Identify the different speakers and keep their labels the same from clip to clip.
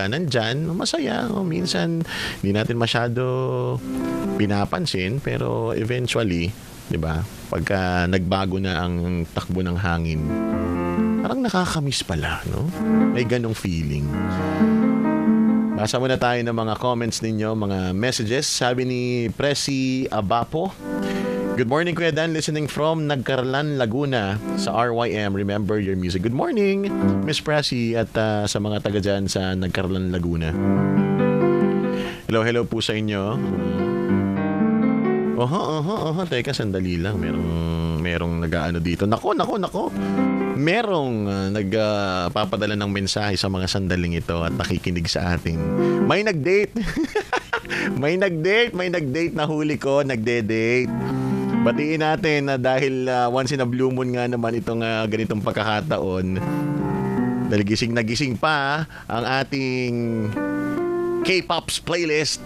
Speaker 1: nandyan, masaya. Minsan, hindi natin masyado pinapansin, pero eventually, di ba, pagka nagbago na ang takbo ng hangin, parang nakakamiss pala, no? May ganong feeling. Basa muna tayo ng mga comments ninyo, mga messages. Sabi ni Presi Abapo, good morning, Kuya Dan. Listening from Nagcarlan, Laguna sa RYM. Remember your music. Good morning, Miss Presi, at sa mga taga dyan sa Nagcarlan, Laguna. Hello po sa inyo. Teka, sandali lang. Merong nag-ano dito. Nako. Merong nagpapadala ng mensahe sa mga sandaling ito at nakikinig sa atin. May nag-date. May nag-date na huli ko. Nagde-date. Batiin natin na dahil once in a blue moon nga naman itong ganitong pagkakataon, dahil gising na gising pa ang ating K-Pops playlist.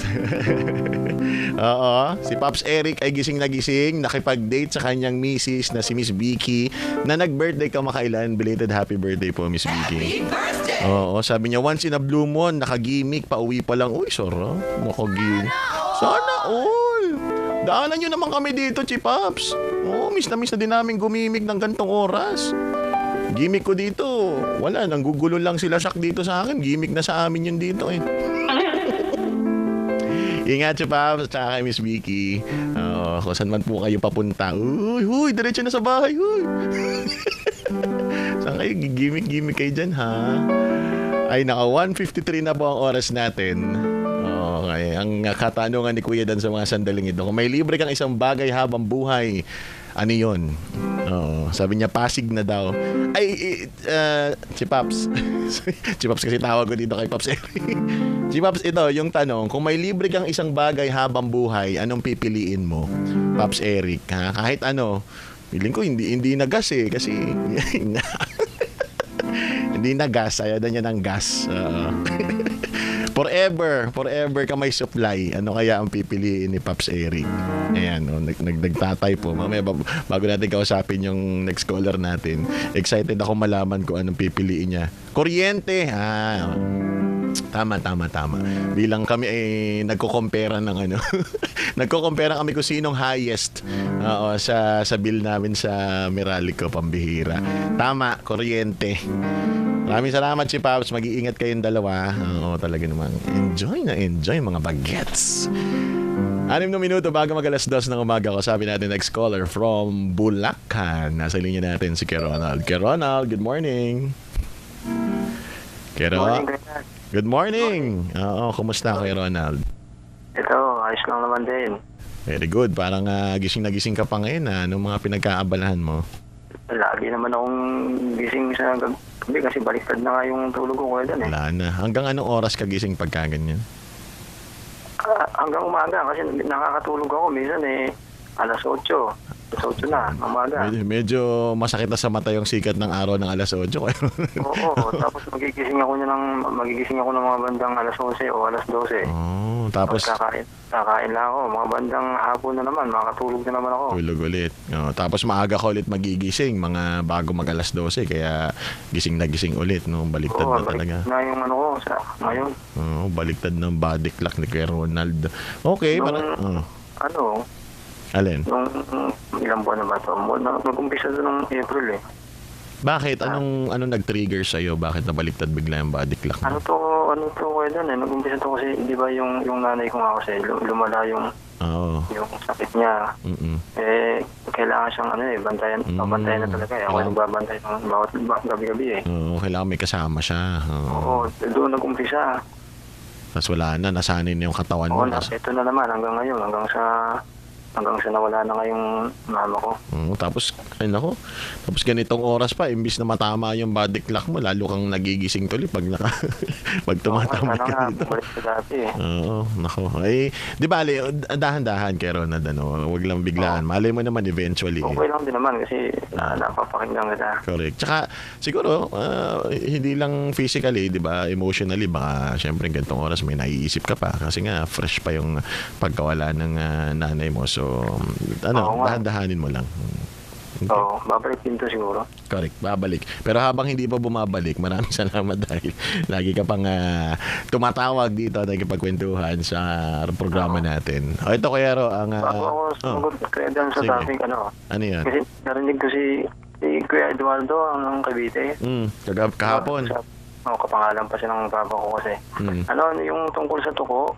Speaker 1: Oo, si Pops Eric ay gising na gising, nakipag-date sa kanyang misis na si Miss Vicky na nag-birthday kamakailan. Belated happy birthday po, Miss Vicky. Oo, sabi niya once in a blue moon, nakagimik, pauwi pa lang. Uy, sorry, makagimik. Sana all. Daanan nyo naman kami dito, Chipaps. Oo, miss na din namin gumimik ng gantong oras. Gimik ko dito. Wala, nanggugulo lang sila sak dito sa akin. Gimik na sa amin yun dito eh. Ingat, Chipaps, at saka kay Miss Vicky. Kung saan man po kayo papunta. Huy, diretso na sa bahay. Huy. Saan kayo? Gimik kayo dyan, ha? Ay, naka 1:53 na po ang oras natin. Okay. Ang katanungan ni Kuya Dan sa mga sandaling ito, kung may libre kang isang bagay habang buhay, ano yun? Sabi niya, Pasig na daw. Ay, si Paps. Si Paps kasi tawag ko dito kay Paps Eric. Si Paps, ito, yung tanong, kung may libre kang isang bagay habang buhay, anong pipiliin mo? Paps Eric, ha? Kahit ano, feeling ko hindi na gas eh, kasi hindi na gas, ayaw na niya ng gas. Forever ka may supply. Ano kaya ang pipiliin ni Pops Eric? Ayan, nagtatay po. Mamaya bago natin kausapin yung next caller natin, excited ako malaman kung anong pipiliin niya. Kuryente. Tama. Bilang kami ay nagko-compare ng ano. Nagko-compare kami kung sinong highest sa bill namin sa Meralco, pambihira. Tama, kuryente. Maraming salamat, si Pops. Mag-iingat kayong dalawa. Oo, talaga naman. Enjoy mga bagets. 6 na minuto bago mag-2:00 ng umaga ko. Sabi natin next caller from Bulacan. Nasa linya natin si Ronald. Ronald, good morning. Good morning. Oo, kumusta kay Ronald?
Speaker 2: Ito, ayos lang naman din.
Speaker 1: Very good. Parang gising na gising ka pa ngayon. Anong mga pinagkaabalahan mo?
Speaker 2: Lagi naman akong gising sa gabi kasi baliktad na nga yung tulog ko kaya doon eh.
Speaker 1: Wala na. Hanggang anong oras ka gising pagka ganyan?
Speaker 2: Hanggang umaga kasi nakakatulog ako. Minsan alas 8 na, umaga.
Speaker 1: Medyo masakit na sa mata yung sikat ng araw ng alas 8.
Speaker 2: Oo, tapos magigising ako ng mga bandang alas 11 o alas 12.
Speaker 1: Tapos
Speaker 2: kakain lang ako, mga bandang hapon na naman, makakatulog na naman ako.
Speaker 1: Tulog ulit. Tapos maaga ka ulit magigising, mga bago mag alas 12, kaya gising na gising ulit, no? Baliktad na talaga.
Speaker 2: Na yung ano ko sa ngayon.
Speaker 1: Baliktad ng body clock ni Kuya Ronald. Okay, Alin?
Speaker 2: Nung ilang buwan na ba ito? Nag-umpisa ito ng April eh.
Speaker 1: Bakit? Anong nag-trigger sa'yo? Bakit nabaliktad bigla yung body clock mo?
Speaker 2: Ano to kaya doon eh. Nag-umpisa ito kasi, di ba yung nanay ko nga kasi, lumala yung sakit niya. Kailangan siyang bantayan na talaga eh. Ako nagbabantay ng bawat gabi-gabi eh.
Speaker 1: Kailangan may kasama siya.
Speaker 2: Oo, doon nag-umpisa.
Speaker 1: Tapos wala na, nasanay na yung katawan mo.
Speaker 2: Ito na naman hanggang ngayon, hanggang sa nawala na ngayong mama ko.
Speaker 1: Tapos ganitong oras pa, imbis na matama yung body clock mo, lalo kang nagigising tuloy pag tumatama ka dito. Oo, nako. Ay, di ba, dahan-dahan kay Ronald, wag lang biglaan. Malay mo naman eventually.
Speaker 2: Okay lang din naman kasi napapakinggan kita.
Speaker 1: Correct. Tsaka, siguro, hindi lang physically, di ba, emotionally, baka syempre ganitong oras may naiisip ka pa kasi nga, fresh pa yung pagkawala ng nanay mo. So, dahan-dahanin mo lang.
Speaker 2: Oo, babalik din to siguro.
Speaker 1: Correct, babalik. Pero habang hindi pa bumabalik, maraming salamat dahil lagi ka pang tumatawag dito at nagkipagkwentuhan sa programa natin. O ito Kuya Ro, ang...
Speaker 2: Bago ako sumagot kaya dyan sa topic,
Speaker 1: Ano yan?
Speaker 2: Kasi narinig ko si Kuya Eduardo, ang Cavite.
Speaker 1: Kahapon.
Speaker 2: Kapangalan pa siya ng papa ko kasi. Ano yung tungkol sa tuko?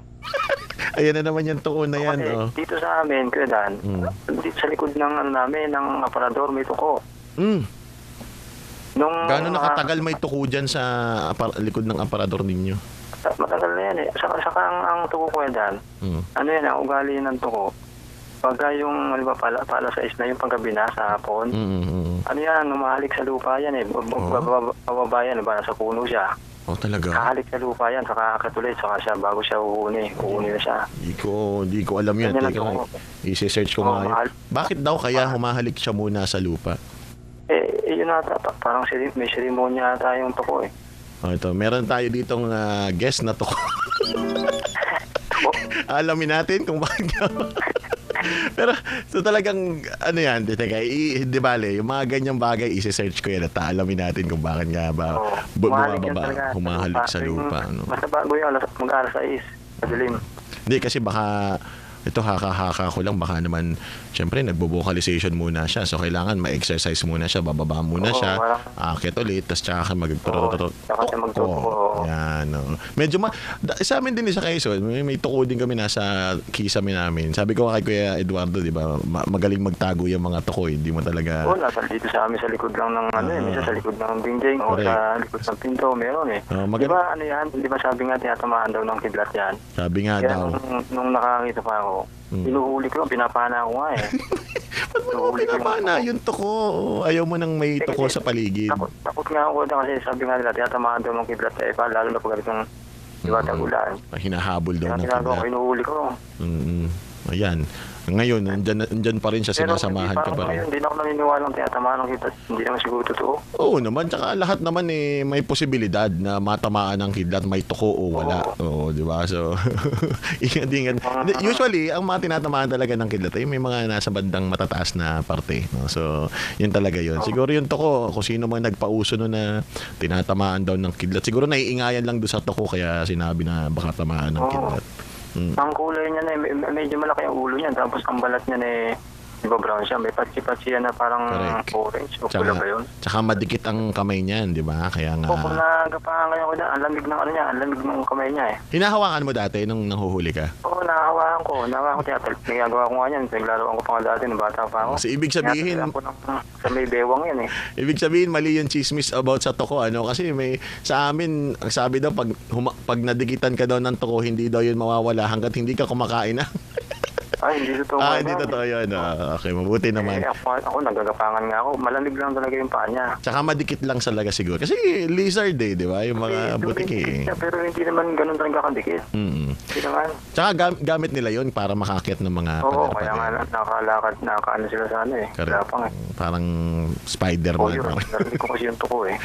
Speaker 1: Ayan na naman yung tuko na yan.
Speaker 2: Kasi dito sa amin, Kuya Dan, dito sa likod ng namin, ng aparador, may tuko.
Speaker 1: Gaano nakatagal may tuko dyan sa likod ng aparador ninyo?
Speaker 2: Matagal na yan eh. Saka ang tuko, Kuya Dan, ano yan, ang ugali ng tuko. Pagka yung, pala sa isla, yung paggabi na sa hapon, ano yan, umahalik sa lupa yan eh. Bababa yan, nasa puno siya.
Speaker 1: Talaga?
Speaker 2: Kahalik sa lupa yan, saka katuloy, saka siya, bago siya uuuni na siya.
Speaker 1: Hindi ko alam yan. I-search ko nga yun. Bakit daw kaya humahalik siya muna sa lupa?
Speaker 2: Yun ata, parang may seremonya ata yung tuko eh.
Speaker 1: Ito, meron tayo ditong guest na tuko. Alamin natin kung bakit pero so talagang ano yan, di bale, yung mga ganyang bagay isi-search ko yan at alamin natin kung bakit nga ba humahalik sa lupa.
Speaker 2: Basta bago yung mag-alas 6, madilim.
Speaker 1: Hindi kasi baka ito haka-haka ko lang, baka naman syempre nagbo-vocalization muna siya, so kailangan ma-exercise muna siya, bababa muna siya, akit ulit, tapos tsaka mag-tuko. Yan. Medyo sa amin din sa Quezon, may tuko din kami nasa kisame namin. Sabi ko kay Kuya Eduardo, di ba, magaling magtago yung mga tuko, hindi mo talaga...
Speaker 2: nasa dito sa amin sa likod lang ng minsan sa likod ng bingjeng o sa likod ng pinto, meron eh. Di ba ano yan, di ba sabi nga tinatamaan daw ng kidlat yan?
Speaker 1: Sabi nga daw.
Speaker 2: Nung nakakita pa ako, inuhuli ko, pinapana ko nga eh.
Speaker 1: Ba't mo pinapana yung tuko? Ayaw mo nang may tuko sa paligid.
Speaker 2: Takot nga ako kasi sabi nga nila, tinatamaan daw ng kidlat eh, lalo na pag itong tagulan.
Speaker 1: Hinahabol daw ng kidlat.
Speaker 2: Inuhuli ko.
Speaker 1: Ayan. Ngayon, nandyan pa rin siya, sinasamahan ka pa rin.
Speaker 2: Hindi na ako naniniwalang tinatamaan ng kidlat. Hindi naman siguro totoo.
Speaker 1: Oo naman, tsaka lahat naman may posibilidad na matamaan ng kidlat, may tuko o wala. Oo, di ba? So, ingat. Usually, ang mga tinatamaan talaga ng kidlat ay may mga nasa bandang matataas na parte. No? So, yun talaga yun. Siguro yung tuko, kung sino man nagpauso no na tinatamaan daw ng kidlat, siguro naiingayan lang doon sa tuko kaya sinabi na baka tamaan ng kidlat.
Speaker 2: Ang kulay niya na medyo malaki ang ulo niya, tapos ang balat niya na di ba brown siya, may patsi-patsi yan na parang orange o pula ba yun?
Speaker 1: Tsaka madikit ang kamay niyan, di ba? Kaya nga...
Speaker 2: Kung nagapahan kaya ko na, ang lamig ng kamay niya eh.
Speaker 1: Hinahawakan mo dati nung nahuhuli ka?
Speaker 2: Oo, nahahawakan ko tiyatol. Nagagawa ko nga yan, naglaruan ko pa nga dati nung bata pa ako.
Speaker 1: So, ibig sabihin...
Speaker 2: Sa may bewang yan eh.
Speaker 1: Ibig sabihin, mali yung chismis about sa tuko, ano? Kasi sa amin, sabi daw, pag nadikitan ka daw ng tuko, hindi daw yun mawawala hanggat hindi ka kumakain na.
Speaker 2: Hindi totoo.
Speaker 1: Hindi totoo yun. Okay, mabuti naman.
Speaker 2: Ako, nagagapangan nga ako. Malamig lang talaga yung paa niya.
Speaker 1: Tsaka madikit lang talaga siguro. Kasi lizard di ba? Yung mga butik eh.
Speaker 2: Pero hindi naman ganun talaga kadikit. Hindi naman.
Speaker 1: Tsaka gamit nila yun para makakit ng mga
Speaker 2: pader-pader. Oo, kaya nga nakalakad, nakaano sila sa ano eh. Lapang eh.
Speaker 1: Parang Spider-Man.
Speaker 2: Narinig ko kasi yung tuko eh.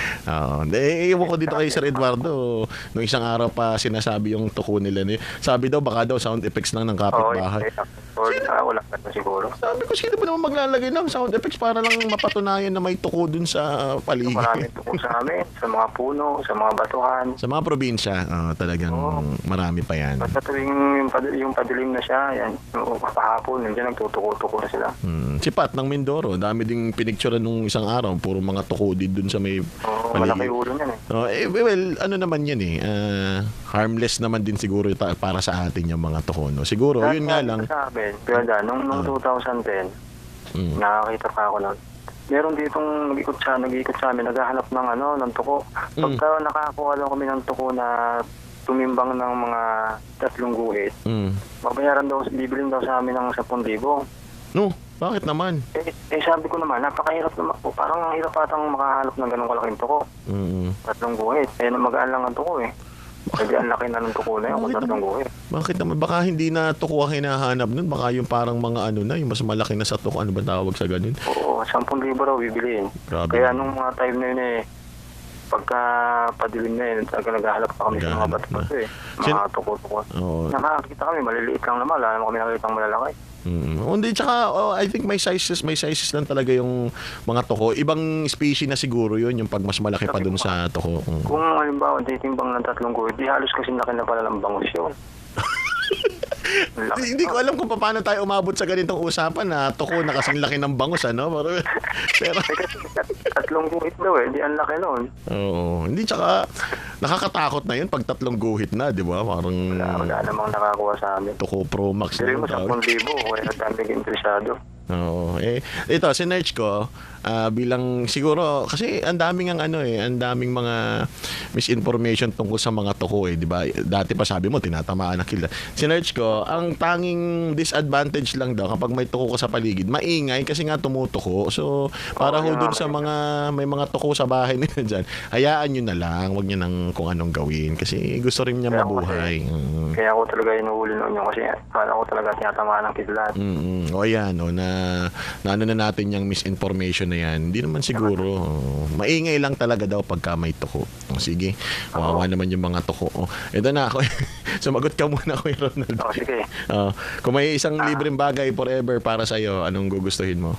Speaker 1: Iwan ko dito kay Sir Eduardo. Nung isang araw pa sinasabi yung tuko nila. Sabi daw baka daw sound effects lang ng kapitbahay.
Speaker 2: Wala ka na siguro.
Speaker 1: Sabi ko, sino ba naman maglalagay ng sound effects para lang mapatunayan na may tuko dun sa paligid?
Speaker 2: Maraming tuko sa amin, sa mga puno, sa mga batuhan.
Speaker 1: Sa mga probinsya, talagang marami pa yan.
Speaker 2: Basta tuwing yung padilim na siya, yan, kapahapon, nandiyan nagtutuko-tuko na sila.
Speaker 1: Si Pat ng Mindoro, dami ding pinicturean nung isang araw, puro mga tuko din dun sa may paligid.
Speaker 2: Malaki ulo niyan eh.
Speaker 1: Well, ano naman yan eh, harmless naman din siguro para sa atin yung mga tuko. No? Siguro, yun nga lang.
Speaker 2: Pero nung 2010, nakakita pa ako nun. Meron ditong nag-ikot sa amin, naghahanap ng tuko. Pagka nakakuha lang kami ng tuko na tumimbang ng mga 3 guhit, babayaran daw, bibilin daw sa amin ng 10,000.
Speaker 1: No, bakit naman?
Speaker 2: Sabi ko naman, napakahirap naman po. Parang hirap patang makahanap ng ganong kalaking tuko. 3 guhit. Magaan lang ang tuko eh. Kasi ang laki na ng tuko na yun, kung 3 guhit.
Speaker 1: Bakit naman? Baka hindi na tuko ang hinahanap nun. Baka yung parang mga yung mas malaki na sa tuko. Ano ba tawag sa ganun?
Speaker 2: Oo, 10,000 raw bibiliin.
Speaker 1: Grabe.
Speaker 2: Kaya nung mga time na yun pagka padilim na yun, talaga naghahanap pa kami sa mga bato-bato eh. Mga tuko-tuko. Nakakita kami, maliliit lang naman. Wala naman kami nakikita malalaki.
Speaker 1: Hindi, tsaka I think may sizes lang talaga yung mga toko. Ibang species na siguro yun, yung pag mas malaki pa dun sa toko.
Speaker 2: Kung halimbawa, titimbang ng 3 guhit, di halos kasi laki na pala ng bangus yun.
Speaker 1: Hindi ko alam kung paano tayo umabot sa ganitong usapan na toko na kasing laki ng bangus, ano? Pero
Speaker 2: 3 guhit daw eh, di ang laki noon.
Speaker 1: Oo, hindi, tsaka nakakatakot na yun pag 3 guhit na, di ba? Parang
Speaker 2: wala namang nakakuha sa amin.
Speaker 1: Toko Pro Max.
Speaker 2: Hindi mo 10,000, kaya nagdaming interesado.
Speaker 1: Oo. Ito, sinerch ko bilang siguro kasi ang daming mga misinformation tungkol sa mga toko di ba? Dati pa sabi mo tinatamaan ng kilala. Sinerch ko, ang tanging disadvantage lang daw kapag may toko ka sa paligid, maingay kasi nga tumutuko. So, para ho dun sa mga may mga toko sa bahay nila diyan, hayaan niyo na lang, wag niyo nang kung anong gawin kasi gusto rin niya mabuhay.
Speaker 2: Kaya ako talaga inuuli noon yung kasi para ako talaga tinatamaan ng kidlat.
Speaker 1: O yan, na ano na natin yung misinformation na yan. Hindi naman siguro. Maingay lang talaga daw pagka may toko. Sige. Wawa naman yung mga toko. Ito na ako. Sumagot ka muna, Kuya Ronald.
Speaker 2: Sige.
Speaker 1: Kung may isang libreng bagay forever para sa'yo, anong gugustuhin mo?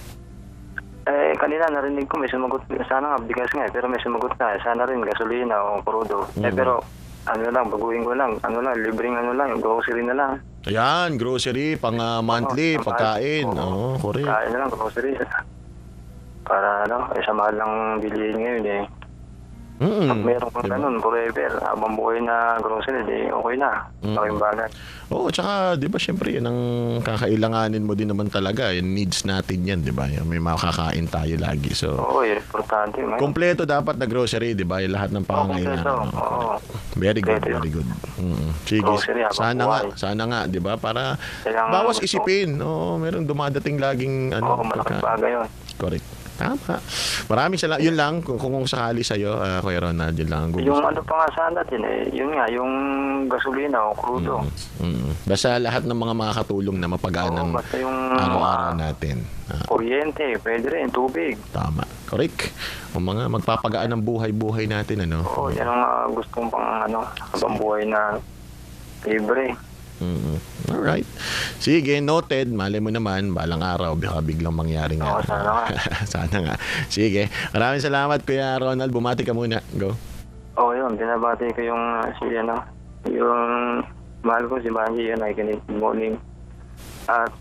Speaker 2: Kanina narinig ko may sumagot. Sana nga, bigas nga pero may sumagot na. Sana rin gasolina o crudo. Pero baguhin ko lang. Libreng yung grocery na lang.
Speaker 1: Ayan, grocery, pang monthly, pagkain. Correct.
Speaker 2: Pagkain na lang, grocery. Para sa mahal lang bilihin ngayon eh. Pag meron kang ganun, forever, habang buhay na grocery, okay na. Okay bagay.
Speaker 1: Tsaka, di ba, syempre, yan ang kakailanganin mo din naman talaga. Yan, needs natin yan, di ba? May makakain tayo lagi. So,
Speaker 2: importante.
Speaker 1: Kompleto dapat na grocery, di ba? Lahat ng pangangailangan. Very good, very good. Sige, sana nga, di ba? Para bawas isipin. Merong dumadating laging
Speaker 2: malaking bagay yun.
Speaker 1: Correct. Tama. Maraming salamat. Yun lang, kung sakali sa'yo, Kuya Ronald, yun lang.
Speaker 2: Yung pa nga sana natin yun nga, yung gasolina o crudo.
Speaker 1: Basta lahat ng mga makakatulong na mapagaan ng araw-araw natin.
Speaker 2: Kuryente, pwede rin, tubig.
Speaker 1: Tama. Correct. O mga magpapagaan ng buhay-buhay natin, ano?
Speaker 2: Yan ang gusto kong habang buhay na libre.
Speaker 1: Alright. Sige, noted. Malay mo naman, balang araw, baka biglang mangyari nga. Sana nga. Sige. Maraming salamat, Kuya Ronald. Bumati ka muna. Go.
Speaker 2: Yun. Binabati ko yung yung mahal ko si Banji, yun ay good morning. At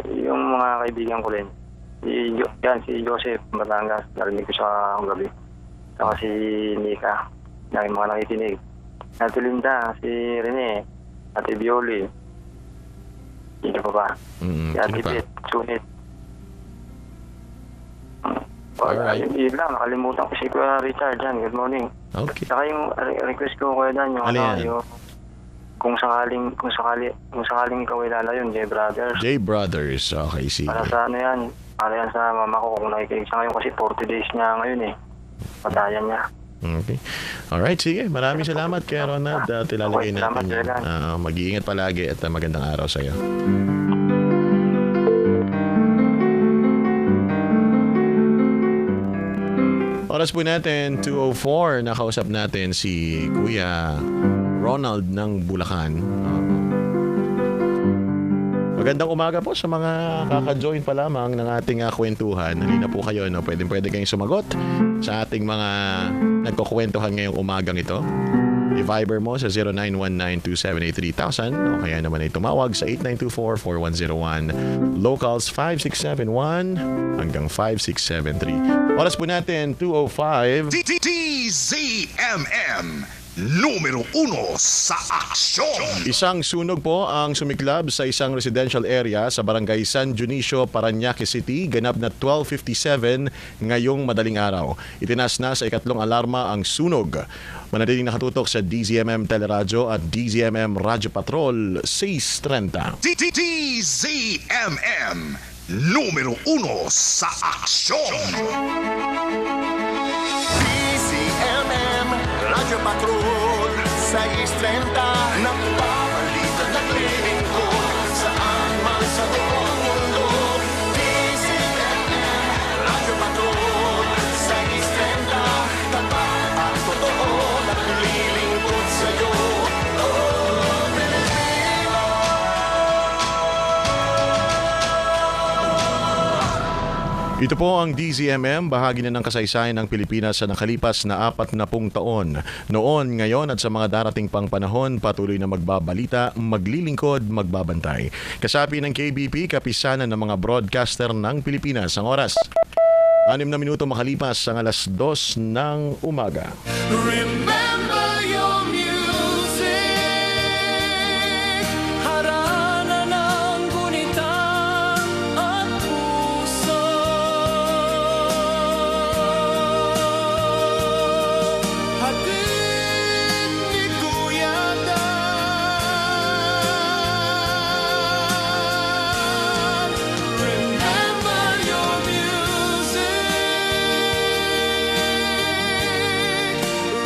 Speaker 2: yung mga kaibigan ko rin. Si Joseph Batangas, narinig ko sa gabi. Saka si Nika, na yung mga nakikinig. Ate Linda, si Rene, Ate Bioli. Sino pa ba? Si Ate Beth, Sunit.
Speaker 1: Alright.
Speaker 2: Yun lang, nakalimutan ko si Kuya Richard dyan. Good morning.
Speaker 1: Okay.
Speaker 2: Saka yung request ko Kuya Dan, yung kung sakaling ikaw ay lalayon, J Brothers.
Speaker 1: J Brothers, okay, sige.
Speaker 2: Para sa yan? Para yan sa mama ko kung nakikinig siya ngayon kasi 40 days niya ngayon eh. Patayan niya.
Speaker 1: Okay. Alright, sige. Maraming salamat kay Ronald. Tilalagay natin yan. Mag-iingat palagi at magandang araw sa'yo. Oras po natin, 2:04. Nakausap natin si Kuya Ronald ng Bulacan. Magandang umaga po sa mga kaka-join pa lamang ng ating kwentuhan. Halina po kayo, pwede kayong sumagot sa ating mga nagkukwentuhan ngayong umagang ito. I-Viber mo sa 0919-278-3000 o kaya naman ay tumawag sa 8924-4101. Locals 5671 hanggang 5673. Oras po natin, 2:05.
Speaker 3: DZMM Numero 1 sa aksyon.
Speaker 1: Isang sunog po ang sumiklab sa isang residential area sa barangay San Dionisio, Parañaque City, ganap na 12:57 ngayong madaling araw. Itinas na sa ikatlong alarma ang sunog. Manatiling nakatutok sa DZMM Teleradyo at DZMM Radyo Patrol 630.
Speaker 3: DZMM Numero 1 sa aksyon.
Speaker 4: DZMM Radyo Patrol 630. Napapalitan ng lingkod saan man sa buong mundo. DZMM Radyo Patrol 630. Tapat
Speaker 1: Ito po ang DZMM, bahagi na ng kasaysayan ng Pilipinas sa nakalipas na 40 taon. Noon, ngayon at sa mga darating pang panahon, patuloy na magbabalita, maglilingkod, magbabantay. Kasapi ng KBP, kapisanan ng mga broadcaster ng Pilipinas. Ang oras, 6 na minuto makalipas ang 2:00 ng umaga.
Speaker 4: Remember your music, harana ng gunita at puso. Hatid ni Kuya Dan. Remember your music.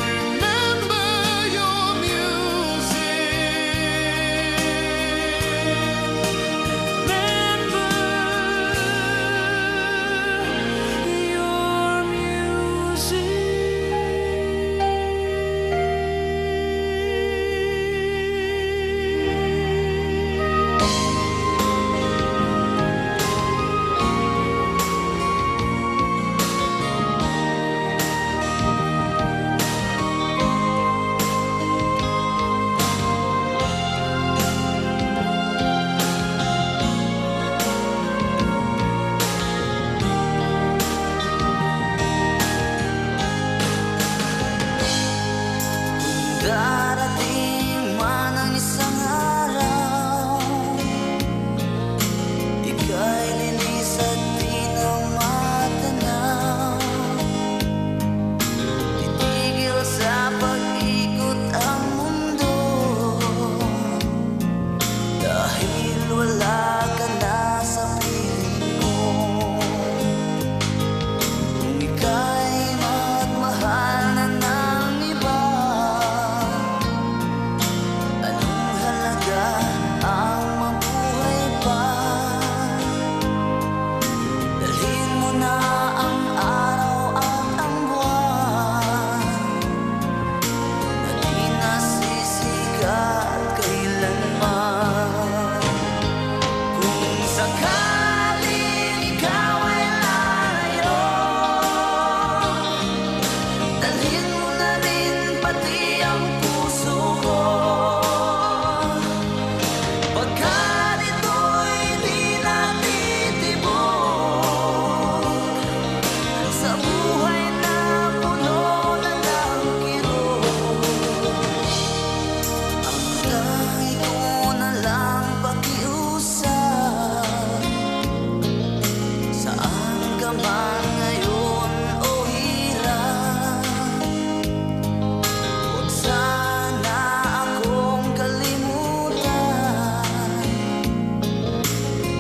Speaker 4: Remember your Darating man ang isang araw, ika'y linis at di na matanaw. Titigil sa pag-ikot ang mundo, dahil wala ka na sa piling ko. Kung ika'y magmahal na ng iba, anong halaga ang mabuhay pa? Dalhin mo na ang araw at ang buwan, na di nasisikat kailanman. Kung sakaling ikaw ay lalayo, dalhin mo na rin pati ang puso ko. Pagkat ito'y di natitibok sa buhay na puno na ng kirot. Ang tangi ko na lang pakiusap, saan ka man ngayon o hirap, huwag sana akong kalimutan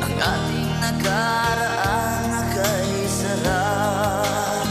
Speaker 4: ang ating nakaraan na kay sarap.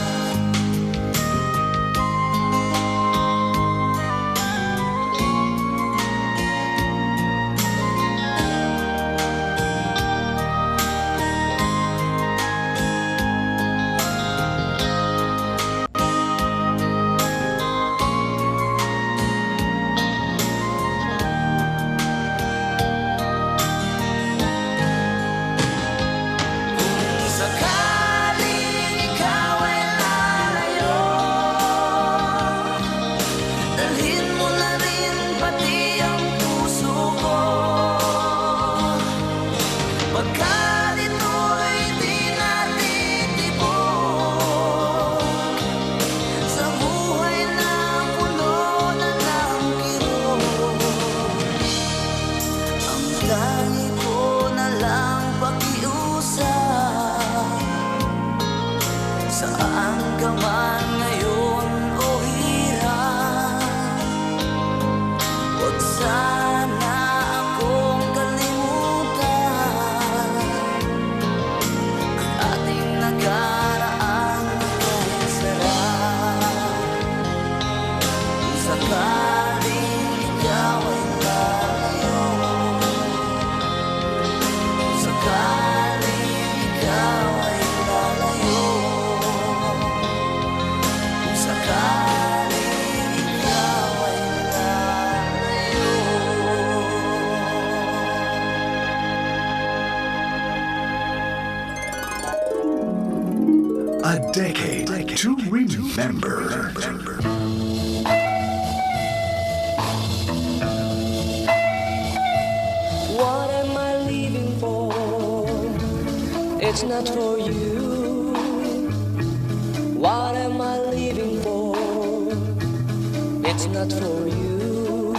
Speaker 3: A decade to remember.
Speaker 5: What am I leaving for? It's not for you. What am I leaving for? It's not for you.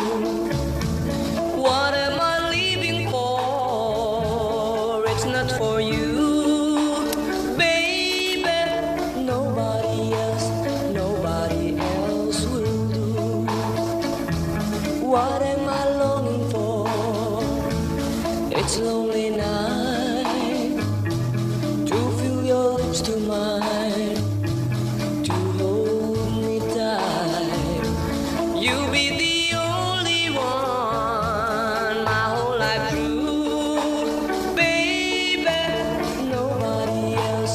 Speaker 5: What am I leaving for? It's not for you. Baby, nobody else will do. What am I longing for? It's lonely night to feel your lips to mine, to hold me tight. You'll be the only one my whole life through. Baby, nobody else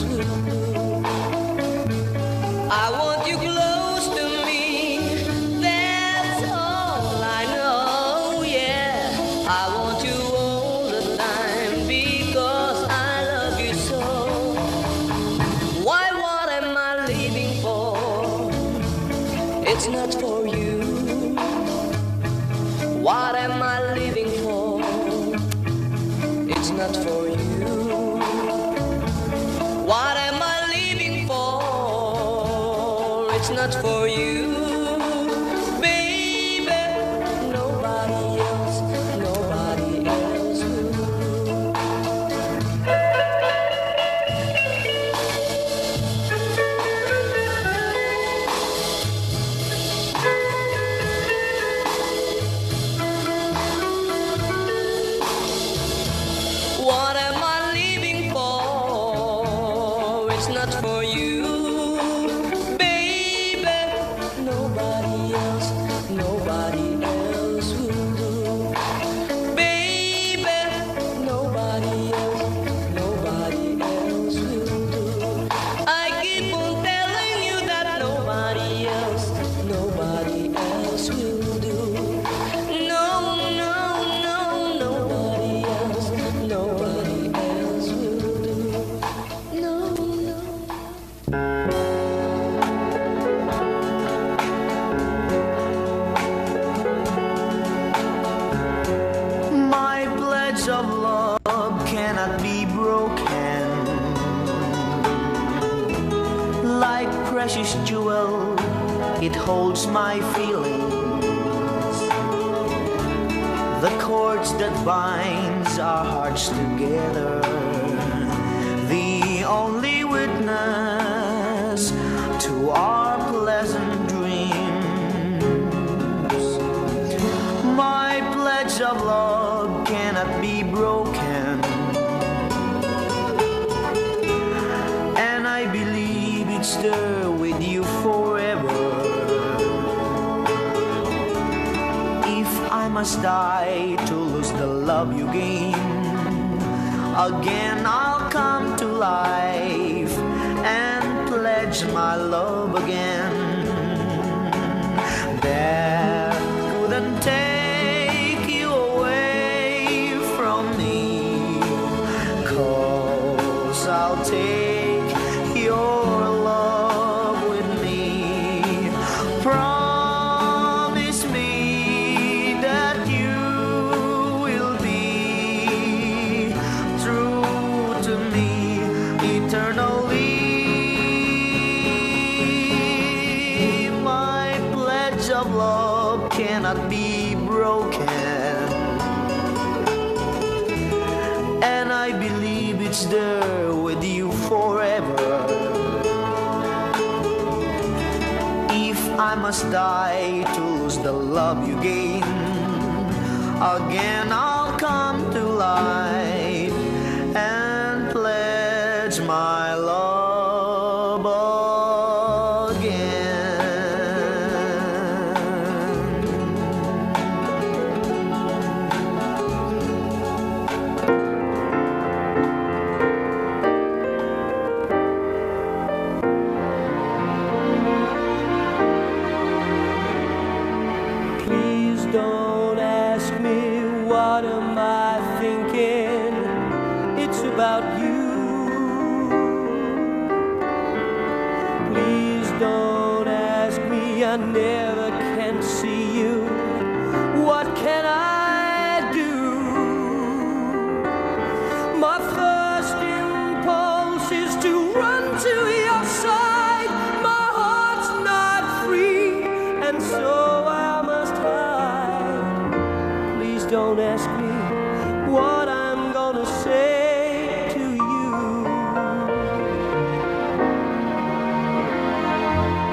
Speaker 5: will do. I want you close to me, that's all I know, yeah. I want you all the time because I love you so. Why, what am I leaving for? It's not for you. What am I living for? It's not for you. What am I living for? It's not for you. Baby, nobody else will do. What am I living for? It's not for you. Baby, nobody else will do. Baby, nobody else will do. I keep on telling you that nobody else will do. No, no, no, nobody else will do. No, no.
Speaker 4: My pledge of love cannot be broken. Like precious jewel, it holds my feelings. The cords that binds our hearts together, the only witness to our pleasant dreams. My pledge of love cannot be broken, and I believe it's there with you forever. If I must die to lose the love you gain, again I'll come to life and pledge my love again. That couldn't take you away from me, 'cause I'll take your love with me. Promise me that you will be true to me eternally. My pledge of love cannot be broken, and I believe it's there with you forever. If I must die to lose the love you gain, again I'll come to life and pledge my love again.
Speaker 5: Please don't ask me what am I thinking. It's about you.
Speaker 4: I never can see you, what can I do? My first impulse is to run to your side. My heart's not free, and so I must hide. Please don't ask me what I'm gonna say to you.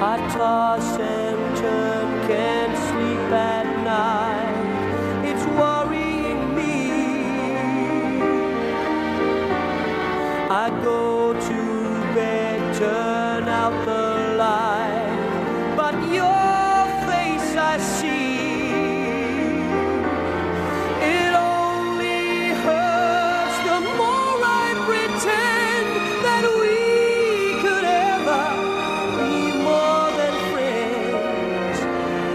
Speaker 4: I toss and turn, can't sleep at night. It's worrying me. I go to bed, turn out the light, but your face I see. It only hurts the more I pretend that we could ever be more than friends.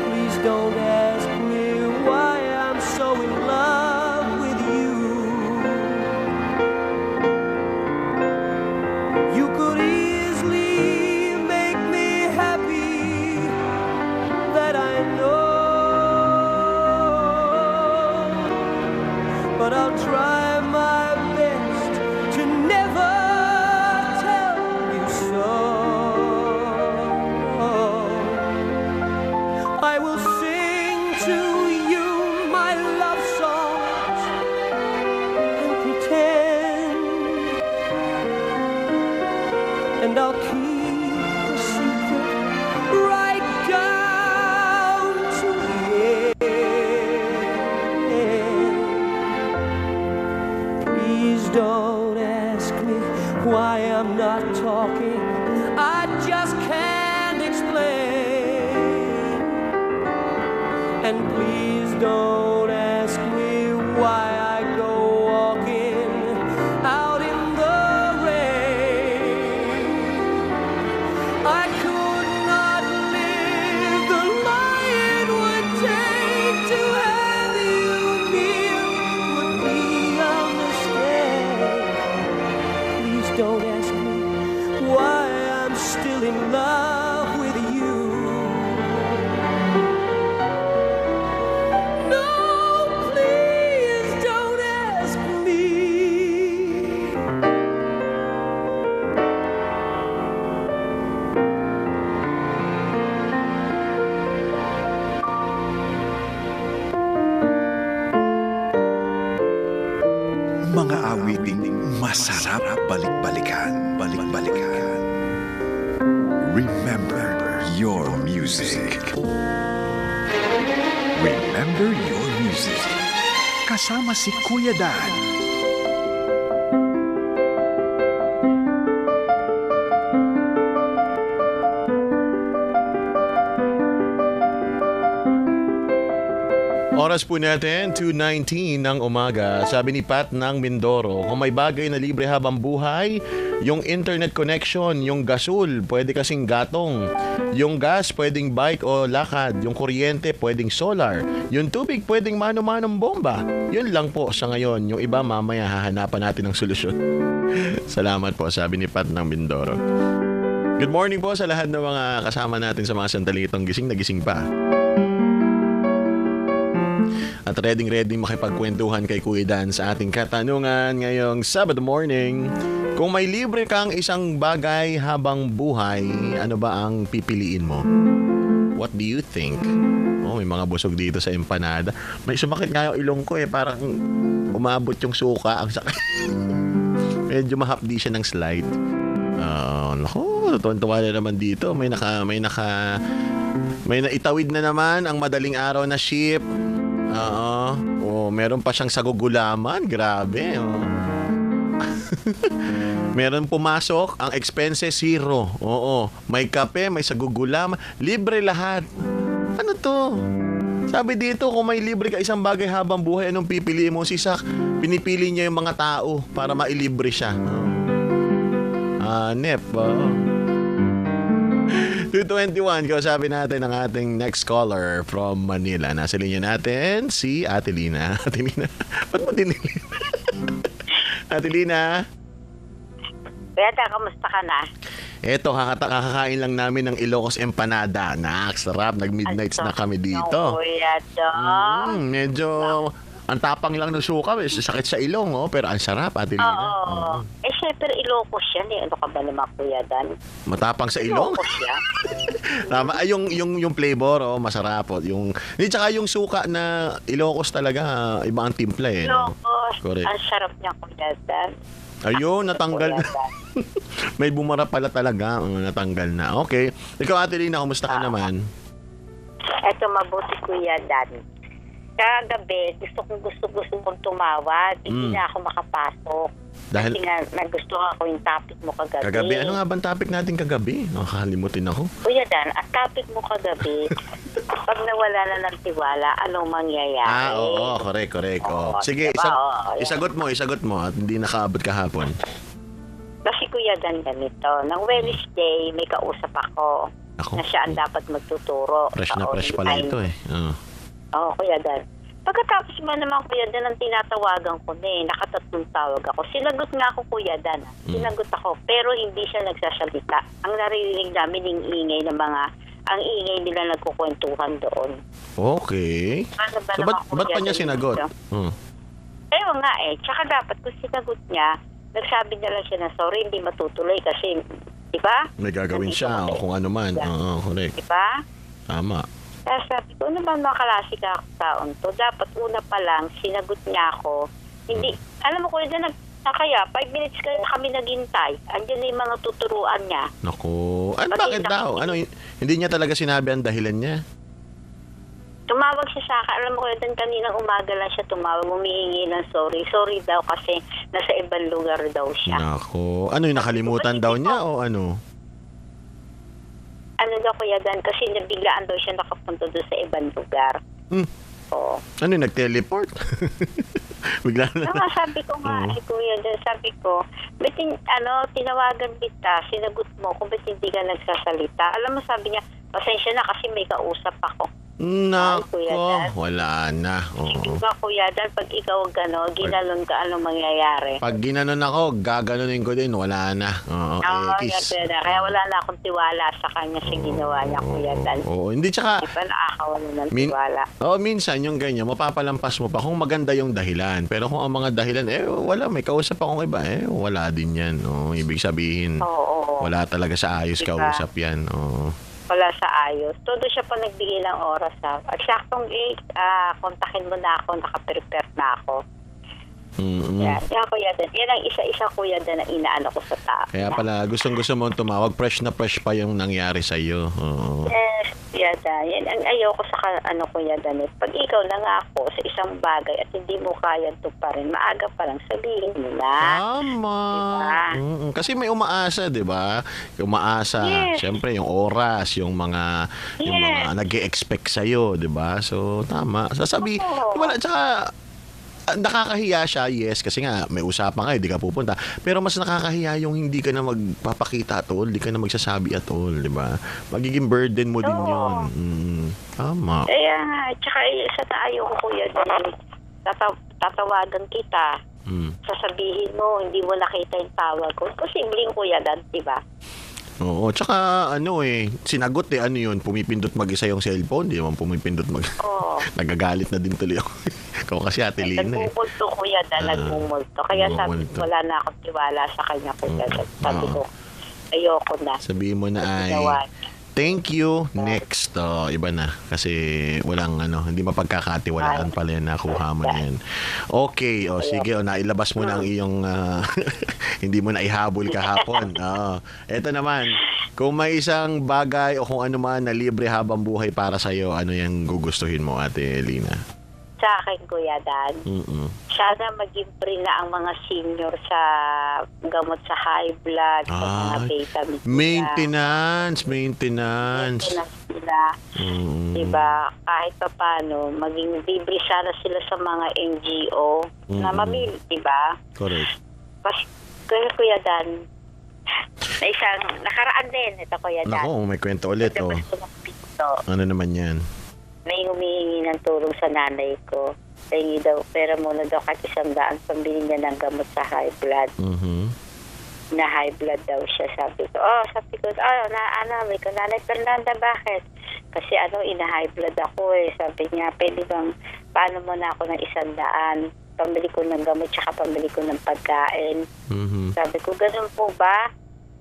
Speaker 4: Please don't ask me why I'm so in love with you. You could easily make me happy, that I know, but I'll try my best to never tell you so. I will sing to you my love songs and pretend, and I'll keep the secret right down to the end. Please don't ask me why I'm not talking. I just can't explain. And please don't ask me why I go walking out in the rain. I could not live the life it would take to have you near, would be a mistake. Please don't ask me why I'm still in love with you. No, please don't ask me.
Speaker 3: Mga awiting masarap balik-balikan. Balik-balikan. Remember your music. Remember your music. Kasama si Kuya Dan.
Speaker 1: Oras po natin, 2:19 ng umaga. Sabi ni Pat ng Mindoro, kung may bagay na libre habang buhay, yung internet connection, yung gasul, pwede kasing gatong. Yung gas, pwedeng bike o lakad. Yung kuryente, pwedeng solar. Yung tubig, pwedeng mano-manong bomba. Yun lang po sa ngayon. Yung iba, mamaya hahanapan natin ng solusyon. Salamat po, sabi ni Pat ng Mindoro. Good morning po sa lahat ng mga kasama natin sa mga sandaling itong gising na gising pa. At ready makipagkwentuhan kay Kuya Dan sa ating katanungan ngayong Sabado morning. Kung may libre kang isang bagay habang buhay, ano ba ang pipiliin mo? What do you think? Oh, may mga busog dito sa empanada. May sumakit nga yung ilong ko parang umabot yung suka. Ang sakit. Medyo mahapdi siya ng slide. Naku, tuwan-tuwa na naman dito. May naitawid na naman ang madaling araw na ship. Meron pa siyang sagugulaman. Grabe. Meron pumasok, ang expenses zero. Oo, may kape, may sagugulaman, libre lahat. Ano to? Sabi dito, kung may libre ka isang bagay habang buhay, anong pipiliin mo? Si Sak, pinipili niya yung mga tao para mailibre siya. Nep. 2:21, kausapin natin ang ating next caller from Manila. Nasa linya natin si Ate Lina. Ate Lina, ba't mo dinilin? Ate Lina?
Speaker 6: Beta, kamusta ka na?
Speaker 1: Eto, kakakain lang namin ng Ilocos Empanada. Sarap. Nag-midnights na kami dito.
Speaker 6: Kuya Dong.
Speaker 1: Medyo ang tapang lang ng suka, sakit sa ilong, pero ang sarap, Ate Lina.
Speaker 6: Oo. Syempre, Ilocos yan eh. Ano ka ba naman, Kuya Dan?
Speaker 1: Matapang sa ilong?
Speaker 6: Ilocos yan.
Speaker 1: Tama. Yung flavor, masarap. Tsaka yung suka na Ilocos talaga, iba ang timpla eh.
Speaker 6: Ilocos.
Speaker 1: Correct.
Speaker 6: Ang sarap niya, Kuya Dan.
Speaker 1: Ayun, natanggal na. May bumara pala talaga. Natanggal na. Okay. Ikaw, Ate Lina, kumusta ka naman?
Speaker 6: Eto, mabuti, Kuya Dan. Kagabi, gusto kong tumawag. Hindi na ako makapasok.
Speaker 1: Dahil
Speaker 6: Kasi nga, nagustuhan ko yung topic mo kagabi.
Speaker 1: kagabi, ano nga bang topic natin kagabi? Nakakalimutin ako.
Speaker 6: Kuya Dan, ang topic mo kagabi, pag nawala na ng tiwala, anong mangyayari?
Speaker 1: Oo, correct.
Speaker 6: Oo,
Speaker 1: Sige,
Speaker 6: diba? Oo,
Speaker 1: isagot mo at hindi nakaabot kahapon.
Speaker 6: Kasi Kuya Dan, ganito, ng Wednesday, may kausap ako
Speaker 1: Ako,
Speaker 6: na siya ang dapat magtuturo.
Speaker 1: fresh na
Speaker 6: sa
Speaker 1: fresh pala
Speaker 6: online.
Speaker 1: ito eh.
Speaker 6: Oo, Kuya Dan. Pagkatapos ba naman, Kuya Dan, ang tinatawagan ko na nakatatlong tawag ako. Sinagot nga ako, Kuya Dan. Sinagot ako, pero hindi siya nagsasalita. Ang naririnig namin yung ingay ng ang ingay nila nagkukwentuhan doon.
Speaker 1: Okay.
Speaker 6: Ano ba
Speaker 1: So,
Speaker 6: naman,
Speaker 1: ba't
Speaker 6: Kuya
Speaker 1: pa niya
Speaker 6: Dan,
Speaker 1: sinagot?
Speaker 6: dito? Ewan nga Tsaka dapat kung sinagot niya, nagsabi niya lang siya na sorry, hindi matutuloy kasi, di ba?
Speaker 1: May gagawin
Speaker 6: Nandito
Speaker 1: siya o
Speaker 6: ako.
Speaker 1: kung ano man.
Speaker 6: Yeah.
Speaker 1: Oo, correct.
Speaker 6: Di ba?
Speaker 1: Tama.
Speaker 6: Kaya sabi ko, ano ba mga klase ka taon to? Dapat una pa lang, sinagot niya ako. Hindi, alam mo Kuya Dan, kaya 5 minutes kami naghintay. Andiyan na yung mga tuturuan niya.
Speaker 1: Naku. Bakit daw? Hindi niya talaga sinabi ang dahilan niya?
Speaker 6: Tumawag siya sa akin. Alam mo Kuya Dan, kaninang umaga lang siya tumawag, humihingi ng sorry. Sorry daw kasi nasa ibang lugar daw siya.
Speaker 1: Naku. Ano yung nakalimutan daw niya o ano?
Speaker 6: Ano daw Kuya Dan, kasi nabiglaan daw siya nakapunta doon sa ibang lugar. Oo.
Speaker 1: Ano yung nag-teleport? Bigla na.
Speaker 6: Sabi ko nga, Kuya Dan, sabi ko, ba't tinawagan kita, sinagot mo, kung ba't hindi ka nagsasalita. Alam mo, sabi niya, pasensya na kasi may kausap ako.
Speaker 1: Nako,
Speaker 6: Kuya Dan.
Speaker 1: wala na. Oo.
Speaker 6: Diba, Kuya Dan, pag ikaw ginalon ka, anong mangyayari?
Speaker 1: Pag ginanon ako, gaganunin ko din, wala na. Oo, kiss.
Speaker 6: Kaya wala na akong tiwala sa kanya sa ginawa niya, Kuya Dan.
Speaker 1: Oo, hindi tsaka,
Speaker 6: Di ba nakakawala ng tiwala?
Speaker 1: minsan yung ganyan, mapapalampas mo pa kung maganda yung dahilan. Pero kung ang mga dahilan, wala, may kausap akong iba, wala din yan. Oo, ibig sabihin,
Speaker 6: Oo.
Speaker 1: wala talaga sa ayos
Speaker 6: Diba?
Speaker 1: kausap yan. Oo.
Speaker 6: Wala sa ayos. Todo siya pa nagbigay ng oras At saktong kontakin mo na ako, nakaprepare na ako. Yan Kuya Dan. Yan ang isa-isa Kuya Dan na inaano ko sa tao.
Speaker 1: Kaya pala, gustong-gusto mo tumawag, fresh na fresh pa yung nangyari sa'yo. Oo.
Speaker 6: Yes, Kuya Dan. Yan ang ayoko sa Kuya Dan. Pag ikaw nangako sa isang bagay at hindi mo kaya tuparin, maaga pa lang sabihin mo na.
Speaker 1: Tama.
Speaker 6: Diba?
Speaker 1: Kasi may umaasa, 'di ba? Umaasa,
Speaker 6: Yes.
Speaker 1: syempre yung oras, yung mga nag-e-expect sa iyo, 'di ba? So tama. Sasabi,
Speaker 6: Oo.
Speaker 1: wala tsaka nakakahiya siya, yes, kasi nga may usapan kayo, di ka pupunta. Pero mas nakakahiya yung hindi ka na magpapakita at all, di ka na magsasabi at all, di ba? Magiging burden mo din
Speaker 6: Oo.
Speaker 1: yun. Tama.
Speaker 6: Kaya nga, tsaka sa tayo ko Kuya Dan, tatawagan kita. Sasabihin mo, hindi mo nakita yung tawag ko. Posibleng Kuya Dan, di ba?
Speaker 1: Oo, tsaka sinagot ano yun, pumipindot mag-isa yung cellphone, di naman pumipindot
Speaker 6: Oo.
Speaker 1: nagagalit na din tuloy ako. Ikaw kasi Ate Lina eh.
Speaker 6: Nagmumulto Kuya Dan, nagmumulto. Kaya sabi
Speaker 1: nagmumulto.
Speaker 6: ko, wala na akong tiwala sa kanya Kuya Dan. Sabi ko, ayoko na.
Speaker 1: Sabihin mo na ay,
Speaker 6: Ginawa niya.
Speaker 1: thank you, next. Iba na. Kasi walang hindi mapagkakatiwalaan pala yan, nakuha mo na yan. Okay, sige, nailabas mo na ang iyong, hindi mo na ihabol kahapon. Eto naman, kung may isang bagay o kung ano man na libre habang buhay para sa'yo, ano yung gugustuhin mo, Ate Lina?
Speaker 6: Sa akin Kuya Dan, sana maging free na ang mga senior sa gamot sa high blood, sa mga vitamin nila.
Speaker 1: Maintenance.
Speaker 6: Maintenance sila. Diba? Kahit pa paano, maging libre sana sila sa mga NGO na mamili, diba?
Speaker 1: Correct.
Speaker 6: Kaya Kuya Dan, na isang nakaraan din, ito Kuya Dan.
Speaker 1: Naku, may kwento ulit.
Speaker 6: Labas ko ng pinto.
Speaker 1: Ano naman yan?
Speaker 6: May humihingi ng tulong sa nanay ko. Hingi daw, pera muna daw kahit 100 pambili niya ng gamot sa high blood. na high blood daw siya. Sabi ko, may ko, Nanay Fernanda, bakit? Kasi ina-high blood ako eh. Sabi niya, pwede bang, paano mo na ako ng 100? Pambili ko ng gamot, tsaka pambili ko ng pagkain. Sabi ko, ganun po ba?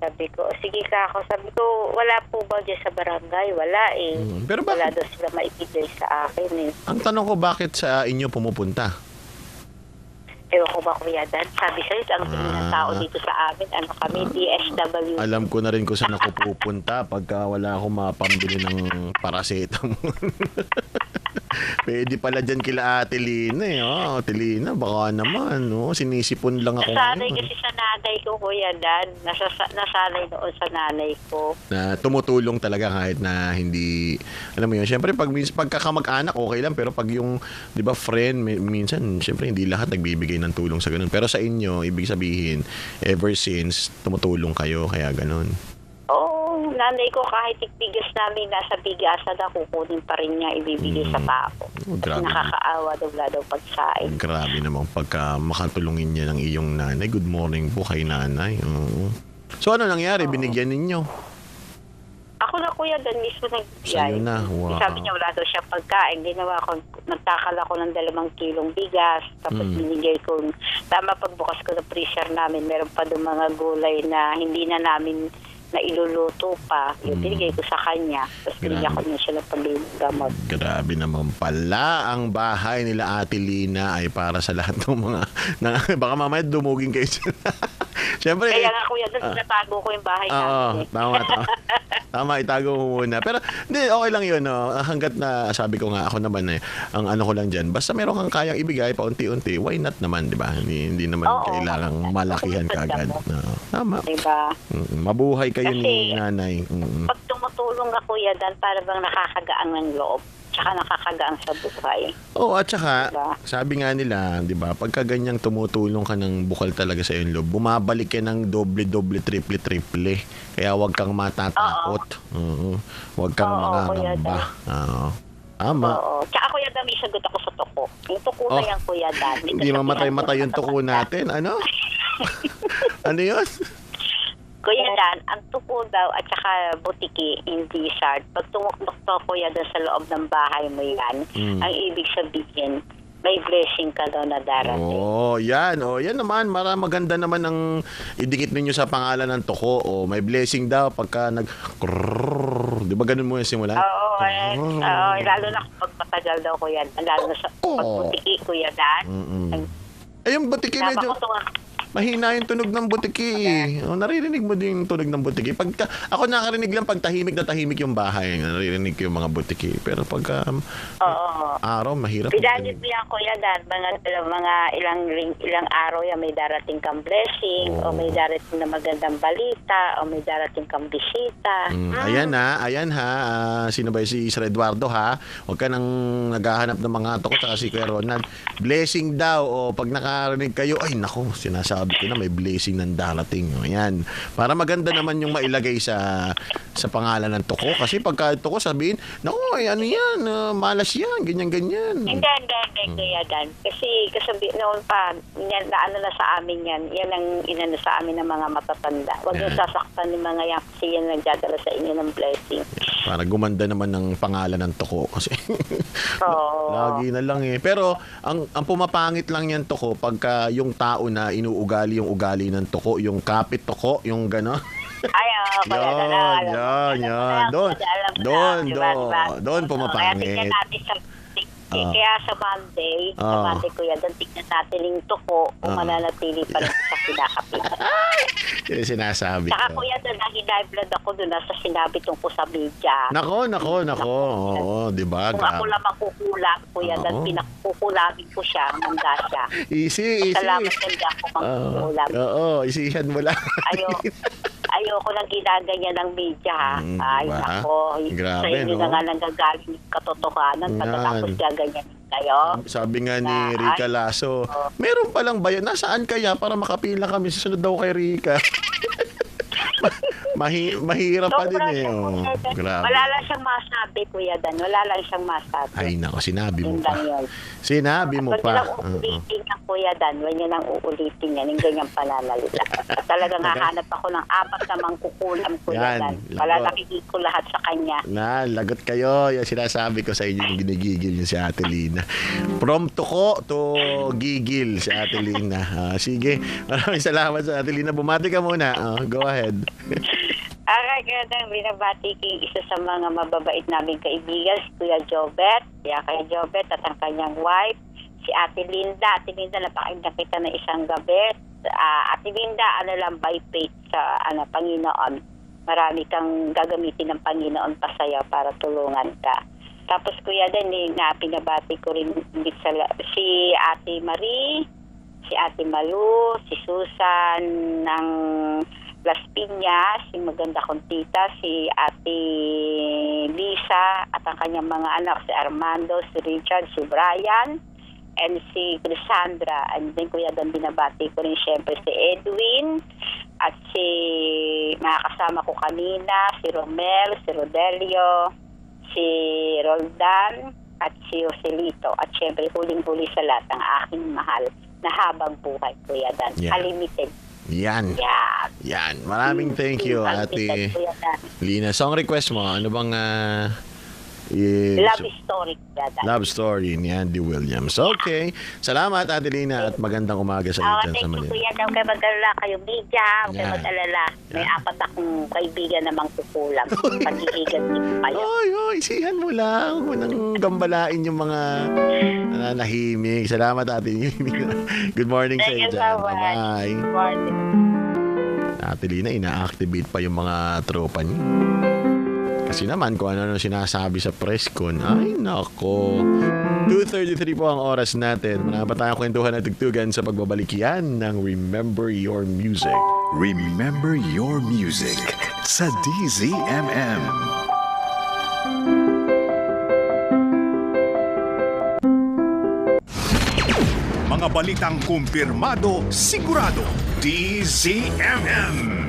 Speaker 6: Sabi ko, sige ka ako. Sabi ko, wala po ba dyan sa barangay? Wala eh.
Speaker 1: Pero
Speaker 6: Wala
Speaker 1: bakit?
Speaker 6: daw sila maibigay sa akin eh.
Speaker 1: Ang tanong ko, bakit sa inyo pumupunta?
Speaker 6: Ewan ko ba, Kuya Dan? Sabi sa'yo, ang tingin ng tao dito sa amin, kami, DSW.
Speaker 1: Alam ko na rin kung saan ako pupunta pagka wala akong mapambili ng paracetamol. Pwede pala dyan kila Ate Lina eh. Ate Lina, baka naman. Sinisipon lang ako.
Speaker 6: Nasanay
Speaker 1: ngayon.
Speaker 6: kasi sa nanay ko, Kuya Dan. Nasanay noon sa nanay ko.
Speaker 1: Na tumutulong talaga kahit na hindi, alam mo yun, syempre pagka kamag-anak okay lang, pero pag yung, di ba, friend, minsan, syempre hindi lahat nagbibigay ng tulong sa ganun. Pero sa inyo, ibig sabihin, ever since, tumutulong kayo, kaya ganun.
Speaker 6: Oo, nanay ko kahit bigas namin nasa bigasan na kukunin pa rin niya ibibigay sa tao.
Speaker 1: Grabe.
Speaker 6: Nakakaawa daw wala daw pagsain.
Speaker 1: Grabe naman pagka makatulungin niya ng iyong nanay. Good morning po kay nanay. Oo. So ano nangyari? Binigyan ninyo?
Speaker 6: Ako na, Kuya Dan, mismo nagbigay.
Speaker 1: Sa'yo na? Wow.
Speaker 6: Sabi niya wala daw siya pagkain. Ginawa ko, nagtakal ako ng 2 kilong bigas. Tapos binigay ko, tama pagbukas ko ng freezer namin, meron pa doon mga gulay na hindi na namin na iluluto pa. Yung binigay ko sa kanya. Tapos binigyan ko niya siya ng pag-gamot.
Speaker 1: Grabe naman pala. Ang bahay nila Ate Lina ay para sa lahat ng mga baka mamaya dumugin kayo. Siyempre.
Speaker 6: Kaya nga, Kuya, doon tinatago ko yung bahay namin.
Speaker 1: Tama. Tama, itago mo muna. Pero, hindi, okay lang yun. Hanggat na, sabi ko nga, ako naman ang ano ko lang dyan, basta meron kang kayang ibigay paunti-unti, why not naman, di ba? Hindi naman kailangang malakihan kagad. Tama.
Speaker 6: Diba?
Speaker 1: Mabuhay kayo
Speaker 6: Kasi,
Speaker 1: ni nanay.
Speaker 6: Pag tumutulong ka, Kuya Dan, para bang nakakagaang ng loob. Tsaka nakakagaang sa buhay.
Speaker 1: At saka, sabi nga nila, di ba, pagka ganyang tumutulong ka ng bukal talaga sa iyong loob, bumabalik yan ng doble, triple. Kaya huwag kang matatakot. Huwag kang mangangamba. Tama.
Speaker 6: Oo. Tsaka, Kuya Dan, may sagot ako sa tuko. Yung tuko na yan, Kuya Dan.
Speaker 1: Hindi mamatay-matay yung tuko natin. Ano? Ano yun?
Speaker 6: Kuya Dan, ang tuko daw at saka butiki, hindi shard. Pag tumuktok to, Kuya Dan, sa loob ng bahay mo yan, ang ibig sabihin, may blessing ka daw na darating.
Speaker 1: Yan naman. Maganda naman ang idikit ninyo sa pangalan ng tuko. May blessing daw pagka di ba ganun mo yung simula?
Speaker 6: Oo, lalo na kapag matagal daw, Kuya Dan. Lalo na sa pagbutiki, Kuya Dan.
Speaker 1: Yung butiki medyo mahina yung tunog ng butiki. Naririnig mo din yung tunog ng butiki. Ako nakarinig lang pag tahimik na tahimik yung bahay. Naririnig ko yung mga butiki. Pero pagka araw, mahirap.
Speaker 6: Pinanit mo yan, Kuya Dan. Mga ilang araw yan, may darating kang blessing, o may darating na magandang balita, o may darating kang bisita.
Speaker 1: Ayan ha. Sino ba si Sir Eduardo ha? Huwag ka nang naghahanap ng mga toko at si Kuya Ronald. Blessing daw. O pag nakarinig kayo, ay nako, sinasabi ko na may blessing ng darating. Ayan. Para maganda naman yung mailagay sa pangalan ng toko. Kasi pagka toko sabihin, nako, ano yan, malas yan, ganyan.
Speaker 6: Hindi, Kuya Dan. Kasi noon pa, yan, naano na sa amin yan. Yan ang inano sa amin ng mga matatanda. Huwag yung sasaktan ng mga yan kasi yan nagdadala sa inyo ng blessing.
Speaker 1: Para gumanda naman ng pangalan ng toko. Kasi lagi na lang eh. Pero ang pumapangit lang yan toko pagka yung tao na inuugali yung ugali ng toko, yung kapit toko, yung gano'n. Yan. Doon pumapangit.
Speaker 6: Kaya tignan natin kaya sa Monday, Kuya Dan, tignan natin yung tuko kung mananatili pa rin sa kinakapitan.
Speaker 1: Yung sinasabi
Speaker 6: Saka
Speaker 1: ko.
Speaker 6: Kuya Dan, nag-high blood ako doon sa sinabi tungkol sa media.
Speaker 1: Nako. Oo, di ba?
Speaker 6: Kung ako lang makukulang, Kuya Dan, pinakukulangin ko siya, manda siya.
Speaker 1: Easy.
Speaker 6: Salamat hindi ako makukulang.
Speaker 1: Isihan mo lang.
Speaker 6: Ayoko lang ginaganyan ng media, ha? Ay,
Speaker 1: diba?
Speaker 6: ako.
Speaker 1: Grabe,
Speaker 6: sa inyo na nga nanggagaling yung katotohanan. Pagkatapos gaganyanin kayo.
Speaker 1: Sabi nga ni Rica Lasso, meron palang bayan. Nasaan kaya para makapila kami? Susunod daw kay Rica. Mahirap pa din
Speaker 6: Sobra
Speaker 1: eh.
Speaker 6: siya,
Speaker 1: Oh.
Speaker 6: Kuya Dan.
Speaker 1: Grabe.
Speaker 6: Wala lang siyang masabi, Kuya Dan. Wala lang siyang masabi.
Speaker 1: Ay, nako, sinabi mo
Speaker 6: Yun
Speaker 1: pa.
Speaker 6: lang yun.
Speaker 1: Sinabi mo
Speaker 6: Huwag niyo
Speaker 1: pa.
Speaker 6: lang uulitin yan, Kuya Dan. Huwag niyo lang uulitin yan. Yung ganyang pananalita. At talagang hahanap ako ng 4 na mangkukulam, Kuya
Speaker 1: Yan,
Speaker 6: Dan.
Speaker 1: lagot.
Speaker 6: Wala nakikita ko lahat sa kanya.
Speaker 1: Lagot kayo. Yung sinasabi ko sa inyo, yung ginigigil niyo si Ate Lina. From tuko to gigil si Ate Lina. Sige, maraming salamat sa Ate Lina. Bumati ka muna. Go ahead.
Speaker 6: Kaya Dan, binabati ko yung isa sa mga mababait naming kaibigan, si Kuya Jobet. Kaya kay Jobet at ang kanyang wife, si Ate Linda. Ate Linda, napakinggan kita na isang gabi. Ate Linda, by faith sa Panginoon. Marami kang gagamitin ng Panginoon pa sa'yo para tulungan ka. Tapos Kuya Dan, pinabati ko rin si Ate Marie, si Ate Malu, si Susan ng Las Piñas, si maganda kong tita, si Ate Lisa at ang kanyang mga anak, si Armando, si Richard, si Brian, and si Crisandra. And then Kuya Dan, binabati ko rin siyempre si Edwin at si mga kasama ko kanina, si Romel, si Rodelio, si Roldan at si Joselito. At siyempre huling-huli sa lahat ang aking mahal na habang buhay, Kuya Dan.
Speaker 1: Yeah.
Speaker 6: Unlimited.
Speaker 1: Yan.
Speaker 6: Yeah.
Speaker 1: Yan. Maraming thank you, Ate Lina. Song request mo, ano bang
Speaker 6: Love story, Kuya Dan.
Speaker 1: Love Story ni Andy Williams. Okay. Salamat, Ate Lina, at magandang umaga sa iyo dyan sa
Speaker 6: Thank you,
Speaker 1: Manila.
Speaker 6: Kuya Dan. Huwag kayo mag-alala kayo, media. Huwag kayo
Speaker 1: Yeah.
Speaker 6: mag-alala. May
Speaker 1: Yeah.
Speaker 6: 4 akong kaibigan namang kukulang. Pag-iigan din kayo.
Speaker 1: Oy, sihan mo lang. Huwag mo nang gambalain yung mga nananahimik. Salamat, Ate Lina. Good morning sa iyo
Speaker 6: Thank you
Speaker 1: dyan.
Speaker 6: so much.
Speaker 1: Bye-bye.
Speaker 6: Good morning.
Speaker 1: Ate Lina, ina-activate pa yung mga tropa niya. Kasi naman, kung ano sinasabi sa press con, ay nako. 2:33 po ang oras natin. Marami pa tayong kwentuhan at tugtugan sa pagbabalik yan ng Remember Your Music.
Speaker 3: Remember Your Music sa DZMM. Mga balitang kumpirmado, sigurado. DZMM.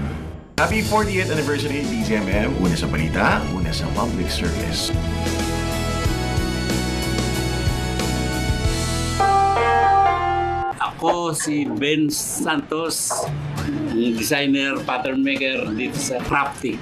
Speaker 1: Happy 40th anniversary DZMM. Una sa balita, una sa public service.
Speaker 7: Ako si Ben Santos, designer, pattern maker dito sa Craftic.